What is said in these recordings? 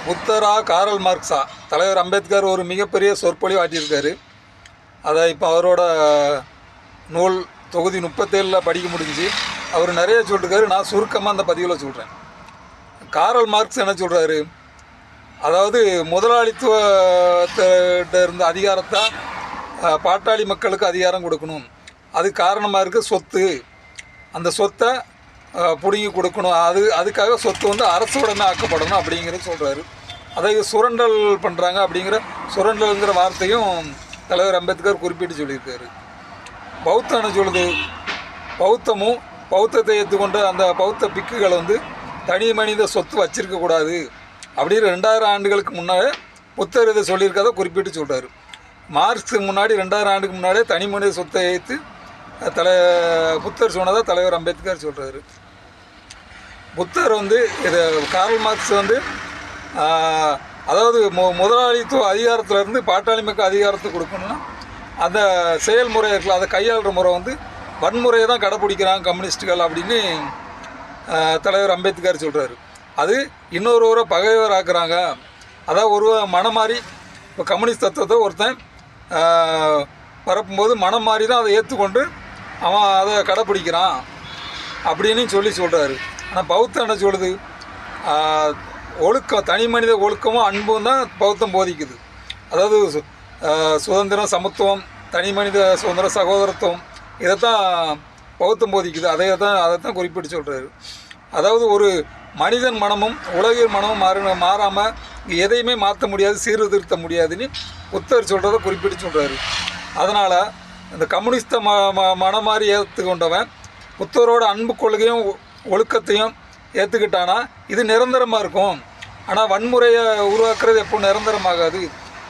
புத்தரா காரல் மார்க்ஸா தலைவர் அம்பேத்கர் ஒரு மிகப்பெரிய சொற்பொழிவு ஆட்டியிருக்காரு. அதை இப்போ அவரோட நூல் தொகுதி 37 படிக்க முடிஞ்சு அவர் நிறைய சொல்லியிருக்காரு. நான் சுருக்கமாக அந்த பதிவில் சொல்கிறேன். காரல் மார்க்ஸ் என்ன சொல்கிறாரு, அதாவது முதலாளித்துவத்திட்ட இருந்த அதிகாரத்தை பாட்டாளி மக்களுக்கு அதிகாரம் கொடுக்கணும். அது காரணமாக இருக்குது சொத்து. அந்த சொத்தை பிடுங்கி கொடுக்கணும். அதுக்காக சொத்து வந்து அரசுடனே ஆக்கப்படணும் அப்படிங்கிறது சொல்கிறாரு. அதை சுரண்டல் பண்ணுறாங்க அப்படிங்கிற சுரண்டல்ங்கிற வார்த்தையும் தலைவர் அம்பேத்கர் குறிப்பிட்டு சொல்லியிருக்காரு. பௌத்தம் என்ன சொல்லுது, பௌத்தத்தை ஏற்றுக்கொண்ட அந்த பௌத்த பிக்குகளை வந்து தனி மனித சொத்து வச்சிருக்கக்கூடாது அப்படின்னு 2000 ஆண்டுகளுக்கு முன்னாலே புத்தர் இதை சொல்லியிருக்கதை குறிப்பிட்டு சொல்கிறார். மார்க்ஸுக்கு முன்னாடி 2000 ஆண்டுக்கு முன்னாடியே தனி மனித சொத்தை ஏற்று புத்தர் சொன்னதாக தலைவர் அம்பேத்கர் சொல்கிறாரு. புத்தர் வந்து இது காரல் மார்க்ஸ் வந்து அதாவது முதலாளித்துவ அதிகாரத்திலேருந்து பாட்டாளி மக்கள் அதிகாரத்தை கொடுக்கணும்னா அந்த செயல்முறை இருக்குல்ல, அதை கையாளுற முறை வந்து வன்முறையை தான் கடைப்பிடிக்கிறாங்க கம்யூனிஸ்ட்டுகள் அப்படின்னு தலைவர் அம்பேத்கர் சொல்கிறாரு. அது இன்னொருவரை பகைவர் ஆக்குறாங்க. அதாவது ஒரு மனம் மாறி இப்போ கம்யூனிஸ்ட் தத்துவத்தை ஒருத்தன் பரப்பும்போது மனம் மாறி தான் அதை ஏற்றுக்கொண்டு அவன் அதை கடைப்பிடிக்கிறான் அப்படின்னு சொல்கிறாரு. ஆனால் பௌத்தம் என்ன சொல்லுது, ஒழுக்கம், தனி மனித ஒழுக்கமும் அன்பும் தான் பௌத்தம் போதிக்குது. அதாவது சுதந்திரம், சமத்துவம், தனி மனித சுதந்திரம், சகோதரத்துவம், இதைத்தான் பௌத்தம் போதிக்குது. அதைத்தான் குறிப்பிட்டு சொல்கிறாரு. அதாவது ஒரு மனிதன் மனமும் உலகின் மனமும் மாறாமல் எதையுமே மாற்ற முடியாது, சீர்திருத்த முடியாதுன்னு புத்தர் சொல்கிறத குறிப்பிட்டு சொல்கிறாரு. அதனால் இந்த கம்யூனிஸ்ட மனம் மாறி ஏற்றுக்கொண்டவன் புத்தரோட அன்பு கொள்கையும் ஒழுக்கத்தையும் ஏற்றுக்கிட்டானா இது நிரந்தரமாக இருக்கும். ஆனால் வன்முறையை உருவாக்குறது எப்போ நிரந்தரமாகாது.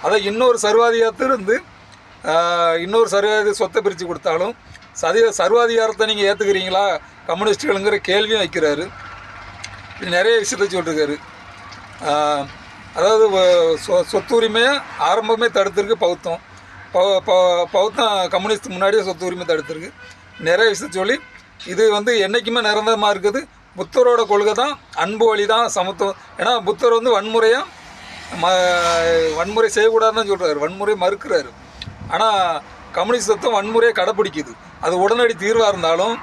அதை இன்னொரு சர்வாதிகாரத்திலிருந்து இன்னொரு சர்வாதி சொத்தை பிரித்து கொடுத்தாலும் சர்வாதிகாரத்தை நீங்கள் ஏற்றுக்கிறீங்களா கம்யூனிஸ்டுகளுங்கிற கேள்வியும் வைக்கிறாரு. இது நிறைய விஷயத்தை சொல்லியிருக்காரு. அதாவது சொத்து உரிமையை ஆரம்பமே தடுத்திருக்கு பௌத்தம். பௌத்தம் கம்யூனிஸ்ட் முன்னாடியே சொத்து உரிமை தடுத்திருக்கு. நிறைய விஷயத்தை சொல்லி இது வந்து என்றைக்குமே நிரந்தரமாக இருக்குது. புத்தரோட கொள்கை தான் அன்பு, வழி தான் சமத்துவம். ஏன்னா புத்தர் வந்து வன்முறை செய்யக்கூடாதுன்னு தான் சொல்கிறாரு, வன்முறை மறுக்கிறாரு. ஆனால் கம்யூனிஸ்ட் தத்துவம் வன்முறையை கடைப்பிடிக்குது. அது உடனடி தீர்வாக இருந்தாலும்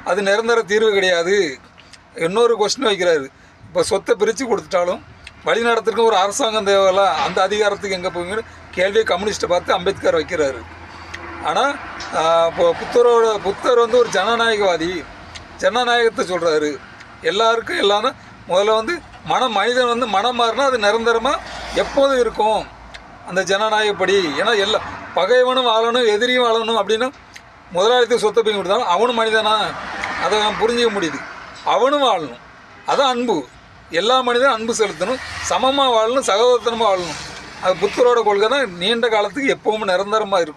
அது நிரந்தர தீர்வு கிடையாது. இன்னொரு கொஸ்டின் வைக்கிறாரு, இப்போ சொத்தை பிரித்து கொடுத்துட்டாலும் வழி நடத்துறதுக்கு ஒரு அரசாங்கம் தேவையில்ல, அந்த அதிகாரத்துக்கு எங்கே போவீங்கன்னு கேள்வியை கம்யூனிஸ்ட்டை பார்த்து அம்பேத்கர் வைக்கிறாரு. ஆனால் இப்போ புத்தர் வந்து ஒரு ஜனநாயகவாதி, ஜனநாயகத்தை சொல்கிறாரு. எல்லாருக்கும் எல்லாமே முதல்ல வந்து மனிதன் வந்து மனம் மாறினா அது நிரந்தரமாக எப்போதும் இருக்கும் அந்த ஜனநாயகப்படி. ஏன்னா பகைவனும் வாழணும், எதிரியும் வாழணும் அப்படின்னு முதலாளித்துவ சொத்தை போய் கொடுத்தாலும் அவனும் மனிதனா, அதை நான் புரிஞ்சிக்க முடியுது. அவனும் வாழணும், அதான் அன்பு. எல்லா மனிதனும் அன்பு செலுத்தணும், சமமாக வாழணும், சகோதரத்தனமாக வாழணும். அது புத்தரோட கொள்கை தான் நீண்ட காலத்துக்கு எப்பவும் நிரந்தரமாக இருக்கும்.